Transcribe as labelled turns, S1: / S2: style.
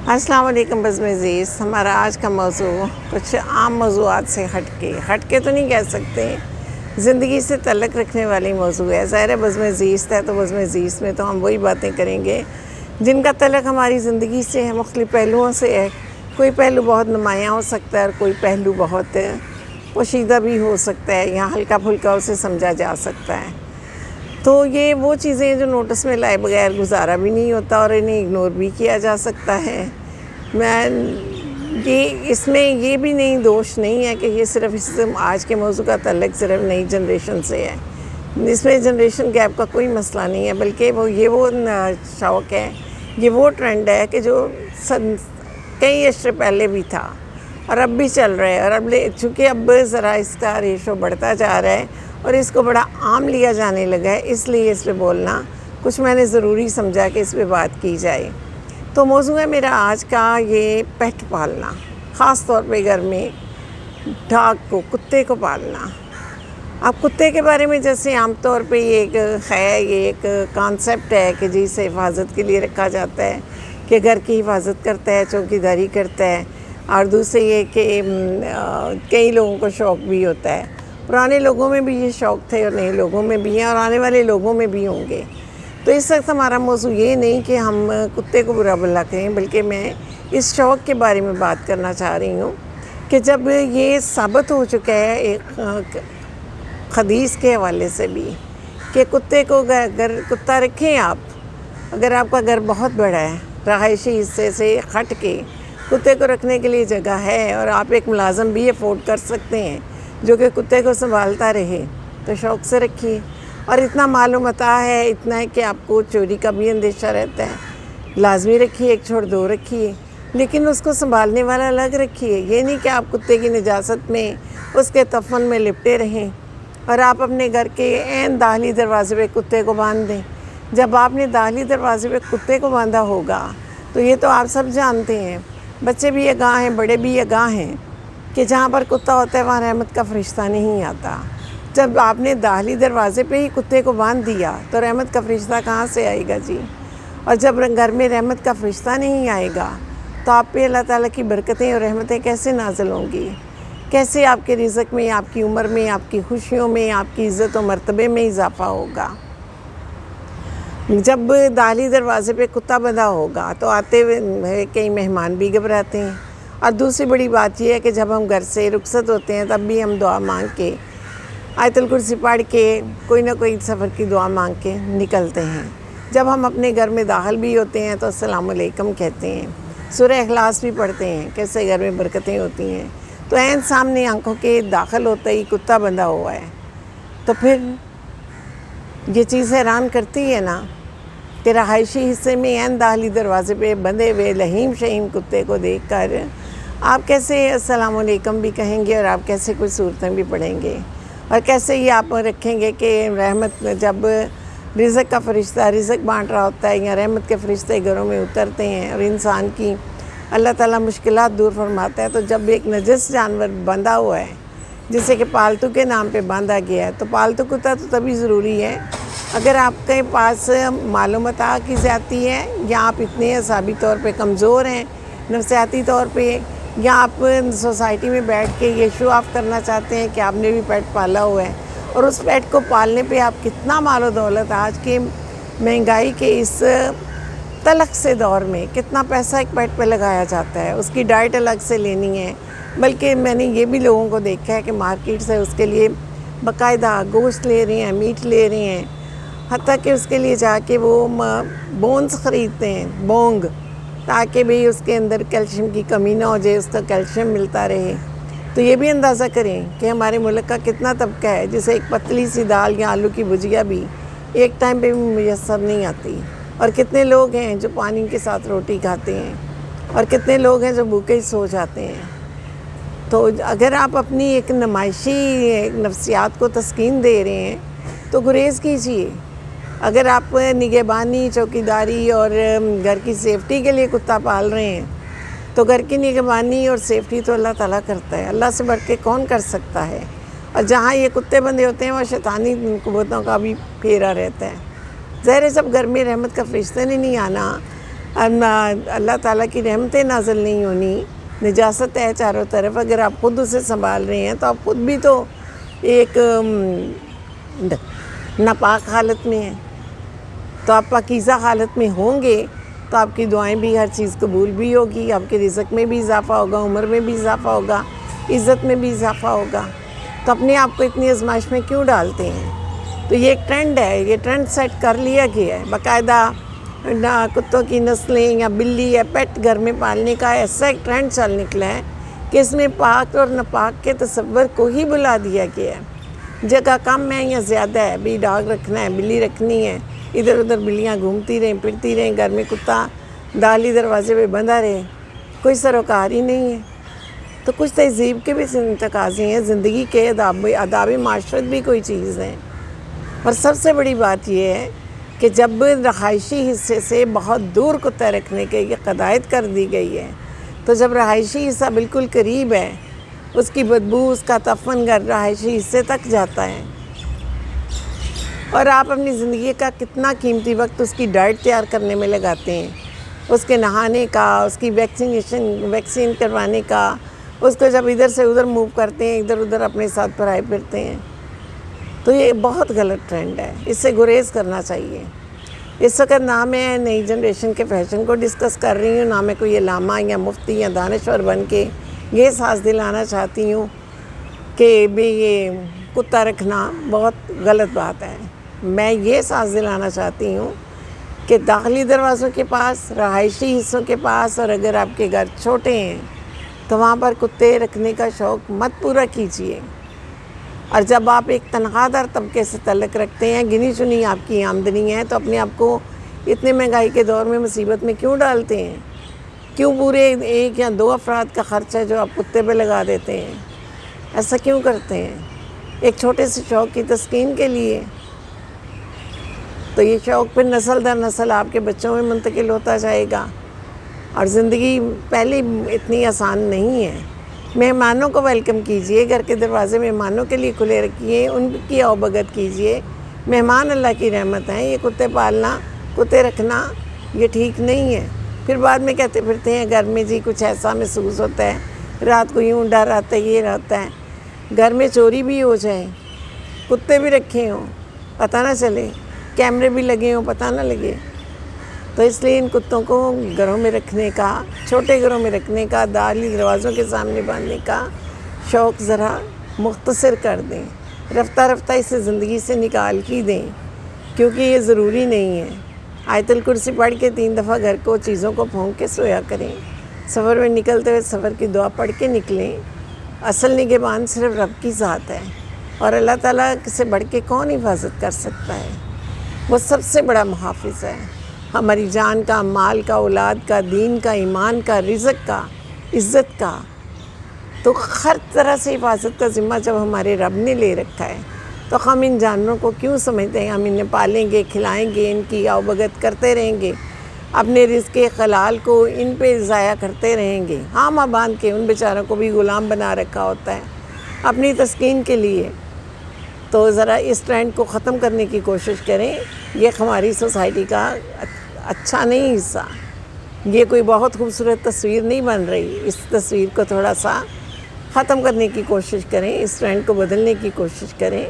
S1: السلام علیکم بزم عزیز. ہمارا آج کا موضوع کچھ عام موضوعات سے ہٹ کے تو نہیں کہہ سکتے، زندگی سے تعلق رکھنے والی موضوع ہے. ظاہر بزم عزیز ہے تو بزم عزیز میں تو ہم وہی باتیں کریں گے جن کا تعلق ہماری زندگی سے ہے، مختلف پہلوؤں سے ہے. کوئی پہلو بہت نمایاں ہو سکتا ہے اور کوئی پہلو بہت پوشیدہ بھی ہو سکتا ہے، یہاں ہلکا پھلکا اسے سمجھا جا سکتا ہے. تو یہ وہ چیزیں جو نوٹس میں لائے بغیر گزارا بھی نہیں ہوتا اور انہیں اگنور بھی کیا جا سکتا ہے. اس میں یہ بھی نہیں دوش نہیں ہے کہ یہ صرف آج کے موضوع کا تعلق صرف نئی جنریشن سے ہے. اس میں جنریشن گیپ کا کوئی مسئلہ نہیں ہے، بلکہ وہ شوق ہے، یہ وہ ٹرینڈ ہے کہ جو کئی عشرے پہلے بھی تھا اور اب بھی چل رہا ہے. اور چونکہ اب ذرا اس کا ریشو بڑھتا جا رہا ہے اور اس کو بڑا عام لیا جانے لگا ہے، اس لیے اس پہ بولنا کچھ میں نے ضروری سمجھا کہ اس پہ بات کی جائے. تو موضوع ہے میرا آج کا یہ پیٹ پالنا، خاص طور پہ گھر میں ڈاگ کو، کتے کو پالنا. اب کتے کے بارے میں جیسے عام طور پہ یہ ایک کانسیپٹ ہے کہ جی اسے حفاظت کے لیے رکھا جاتا ہے، کہ گھر کی حفاظت کرتا ہے، چوکی داری کرتا ہے. اور دوسرے یہ کہ کئی لوگوں کو شوق بھی ہوتا ہے. پرانے لوگوں میں بھی یہ شوق تھے اور نئے لوگوں میں بھی ہیں اور آنے والے لوگوں میں بھی ہوں گے. تو اس وقت ہمارا موضوع یہ نہیں کہ ہم کتے کو برا بھلا کہیں، بلکہ میں اس شوق کے بارے میں بات کرنا چاہ رہی ہوں کہ جب یہ ثابت ہو چکا ہے ایک حدیث کے حوالے سے بھی کہ کتے کو کتا رکھیں آپ، اگر آپ کا گھر بہت بڑا ہے، رہائشی حصے سے ہٹ کے کتے کو رکھنے کے لیے جگہ ہے اور آپ ایک ملازم بھی افورڈ کر سکتے ہیں جو کہ کتے کو سنبھالتا رہے، تو شوق سے رکھیے. اور اتنا معلوم ہے، اتنا ہے کہ آپ کو چوری کا بھی اندیشہ رہتا ہے، لازمی رکھیے، ایک چھوڑ دو رکھیے، لیکن اس کو سنبھالنے والا الگ رکھیے. یہ نہیں کہ آپ کتے کی نجاست میں، اس کے تفن میں لپٹے رہیں اور آپ اپنے گھر کے عین داخلی دروازے پہ کتے کو باندھ دیں. جب آپ نے داخلی دروازے پہ کتے کو باندھا ہوگا تو یہ تو آپ سب جانتے ہیں، بچے بھی آگاہ ہیں، بڑے بھی آگاہ ہیں، کہ جہاں پر کتا ہوتا ہے وہاں رحمت کا فرشتہ نہیں آتا. جب آپ نے داخلی دروازے پہ ہی کتے کو باندھ دیا تو رحمت کا فرشتہ کہاں سے آئے گا جی؟ اور جب گھر میں رحمت کا فرشتہ نہیں آئے گا تو آپ پہ اللہ تعالیٰ کی برکتیں اور رحمتیں کیسے نازل ہوں گی؟ کیسے آپ کے رزق میں، آپ کی عمر میں، آپ کی خوشیوں میں، آپ کی عزت و مرتبے میں اضافہ ہوگا؟ جب داخلی دروازے پہ کتا بندھا ہوگا تو آتے ہوئے کئی مہمان بھی گھبراتے ہیں. اور دوسری بڑی بات یہ ہے کہ جب ہم گھر سے رخصت ہوتے ہیں تب بھی ہم دعا مانگ کے، آیت الکرسی پڑھ کے، کوئی نہ کوئی سفر کی دعا مانگ کے نکلتے ہیں. جب ہم اپنے گھر میں داخل بھی ہوتے ہیں تو السلام علیکم کہتے ہیں، سورہ اخلاص بھی پڑھتے ہیں، کیسے گھر میں برکتیں ہوتی ہیں. تو عین سامنے آنکھوں کے داخل ہوتا ہی کتا بندھا ہوا ہے، تو پھر یہ چیز حیران کرتی ہے نا کہ رہائشی حصے میں عین داخلی دروازے پہ بندھے ہوئے لہیم شہیم کتے کو دیکھ کر آپ کیسے السلام علیکم بھی کہیں گے اور آپ کیسے کچھ صورتیں بھی پڑھیں گے، اور کیسے یہ آپ رکھیں گے کہ رحمت جب رزق کا فرشتہ رزق بانٹ رہا ہوتا ہے یا رحمت کے فرشتے گھروں میں اترتے ہیں اور انسان کی اللہ تعالیٰ مشکلات دور فرماتا ہے، تو جب ایک نجس جانور بندھا ہوا ہے جسے کہ پالتو کے نام پہ باندھا گیا ہے، تو پالتو کتا تو تبھی ضروری ہے اگر آپ کے پاس معلومات کی زیادتی ہے، یا آپ اتنے اعصابی طور پہ کمزور ہیں، نفسیاتی طور پہ، یا آپ سوسائٹی میں بیٹھ کے یہ شو آف کرنا چاہتے ہیں کہ آپ نے بھی پیٹ پالا ہوا ہے. اور اس پیٹ کو پالنے پہ آپ کتنا مال و دولت، آج کے مہنگائی کے اس تلخ سے دور میں کتنا پیسہ ایک پیٹ پہ لگایا جاتا ہے، اس کی ڈائٹ الگ سے لینی ہے. بلکہ میں نے یہ بھی لوگوں کو دیکھا ہے کہ مارکیٹ سے اس کے لیے باقاعدہ گوشت لے رہے ہیں، میٹ لے رہے ہیں، حتیٰ کہ اس کے لیے جا کے وہ بونز خریدتے ہیں، بونگ، تاکہ بھی اس کے اندر کیلشیم کی کمی نہ ہو جائے، اس کا کیلشیم ملتا رہے. تو یہ بھی اندازہ کریں کہ ہمارے ملک کا کتنا طبقہ ہے جسے ایک پتلی سی دال یا آلو کی بھجیا بھی ایک ٹائم پہ بھی میسر نہیں آتی، اور کتنے لوگ ہیں جو پانی کے ساتھ روٹی کھاتے ہیں، اور کتنے لوگ ہیں جو بھوکے ہی سو جاتے ہیں. تو اگر آپ اپنی ایک نمائشی نفسیات کو تسکین دے رہے ہیں تو گریز کیجیے. اگر آپ نگہبانی، چوکیداری اور گھر کی سیفٹی کے لیے کتا پال رہے ہیں تو گھر کی نگہبانی اور سیفٹی تو اللہ تعالیٰ کرتا ہے، اللہ سے بڑھ کے کون کر سکتا ہے. اور جہاں یہ کتے بندے ہوتے ہیں وہاں شیطانی قوتوں کا بھی پھیرا رہتا ہے. ظاہر ہے جب گھر میں رحمت کا فرشتہ نے نہیں آنا اللہ تعالیٰ کی رحمتیں نازل نہیں ہونی، نجاست ہے چاروں طرف. اگر آپ خود اسے سنبھال رہے ہیں تو آپ خود بھی تو ایک ناپاک حالت میں ہیں. تو آپ پاکیزہ حالت میں ہوں گے تو آپ کی دعائیں بھی، ہر چیز قبول بھی ہوگی، آپ کے رزق میں بھی اضافہ ہوگا، عمر میں بھی اضافہ ہوگا، عزت میں بھی اضافہ ہوگا. تو اپنے آپ کو اتنی آزمائش میں کیوں ڈالتے ہیں؟ تو یہ ایک ٹرینڈ ہے، یہ ٹرینڈ سیٹ کر لیا گیا ہے باقاعدہ. کتوں کی نسلیں یا بلی یا پیٹ گھر میں پالنے کا ایسا ایک ٹرینڈ چل نکلا ہے کہ اس میں پاک اور ناپاک کے تصور کو ہی بلا دیا گیا ہے. جگہ کم ہے یا زیادہ ہے، بھی ڈاگ رکھنا ہے، بلی رکھنی ہے، ادھر ادھر بلیاں گھومتی رہیں پھرتی رہیں، گھر میں کتا دالی دروازے پہ بندھا رہے، کوئی سروکار ہی نہیں ہے. تو کچھ تہذیب کے بھی تقاضے ہیں، زندگی کے آداب معاشرت بھی کوئی چیز ہے. اور سب سے بڑی بات یہ ہے کہ جب رہائشی حصے سے بہت دور کتا رکھنے کے یہ قواعد کر دی گئی ہے، تو جب رہائشی حصہ بالکل قریب ہے، اس کی بدبو، اس کا تفن گھر رہائشی حصے تک جاتا ہے. اور آپ اپنی زندگی کا کتنا قیمتی وقت اس کی ڈائٹ تیار کرنے میں لگاتے ہیں، اس کے نہانے کا، اس کی ویکسین کروانے کا، اس کو جب ادھر سے ادھر موو کرتے ہیں، ادھر ادھر اپنے ساتھ پھرائے پھرتے ہیں. تو یہ بہت غلط ٹرینڈ ہے، اس سے گریز کرنا چاہیے. اس وقت نہ میں نئی جنریشن کے فیشن کو ڈسکس کر رہی ہوں، نہ میں کوئی علامہ یا مفتی یا دانشور بن کے یہ ساز دلانا چاہتی ہوں کہ بھی یہ کتا رکھنا بہت غلط بات ہے. میں یہ ساز دلانا چاہتی ہوں کہ داخلی دروازوں کے پاس، رہائشی حصوں کے پاس، اور اگر آپ کے گھر چھوٹے ہیں تو وہاں پر کتے رکھنے کا شوق مت پورا کیجیے. اور جب آپ ایک تنخواہ دار طبقے سے تعلق رکھتے ہیں، گنی چنی آپ کی آمدنی ہے، تو اپنے آپ کو اتنے مہنگائی کے دور میں مصیبت میں کیوں ڈالتے ہیں؟ کیوں پورے 1 یا 2 افراد کا خرچہ جو آپ کتے پہ لگا دیتے ہیں؟ ایسا کیوں کرتے ہیں؟ ایک چھوٹے سے شوق کی تسکین کے لیے. تو یہ شوق پھر نسل در نسل آپ کے بچوں میں منتقل ہوتا جائے گا. اور زندگی پہلے اتنی آسان نہیں ہے. مہمانوں کو ویلکم کیجئے، گھر کے دروازے مہمانوں کے لیے کھلے رکھیے، ان کی آؤ-بھگت کیجئے. مہمان اللہ کی رحمت ہیں. یہ کتے پالنا، کتے رکھنا یہ ٹھیک نہیں ہے. پھر بعد میں کہتے پھرتے ہیں گھر میں جی کچھ ایسا محسوس ہوتا ہے، رات کو یوں ڈر آتا ہے، یہ رہتا ہے. گھر میں چوری بھی ہو جائے، کتے بھی رکھے ہوں، پتہ نہ چلے، کیمرے بھی لگے ہوں، پتہ نہ لگے. تو اس لیے ان کتوں کو گھروں میں رکھنے کا، چھوٹے گھروں میں رکھنے کا، داخلی دروازوں کے سامنے باندھنے کا شوق ذرا مختصر کر دیں. رفتہ رفتہ اسے زندگی سے نکال ہی دیں، کیونکہ یہ ضروری نہیں ہے. آیت الکرسی پڑھ کے 3 دفعہ گھر کو چیزوں کو پھونک کے سویا کریں. سفر میں نکلتے ہوئے سفر کی دعا پڑھ کے نکلیں. اصل نگہبان صرف رب کی ذات ہے، اور اللہ تعالیٰ سے بڑھ کے کون حفاظت کر سکتا ہے؟ وہ سب سے بڑا محافظ ہے. ہماری جان کا، مال کا، اولاد کا، دین کا، ایمان کا، رزق کا، عزت کا. تو ہر طرح سے حفاظت کا ذمہ جب ہمارے رب نے لے رکھا ہے تو ہم ان جانوروں کو کیوں سمجھتے ہیں؟ ہم انہیں پالیں گے، کھلائیں گے، ان کی آؤ-بھگت کرتے رہیں گے، اپنے رزق حلال کو ان پہ ضائع کرتے رہیں گے. ہاں ماں باندھ کے ان بیچاروں کو بھی غلام بنا رکھا ہوتا ہے اپنی تسکین کے لیے. تو ذرا اس ٹرینڈ کو ختم کرنے کی کوشش کریں. یہ ہماری سوسائٹی کا اچھا نہیں حصہ. یہ کوئی بہت خوبصورت تصویر نہیں بن رہی. اس تصویر کو تھوڑا سا ختم کرنے کی کوشش کریں، اس ٹرینڈ کو بدلنے کی کوشش کریں.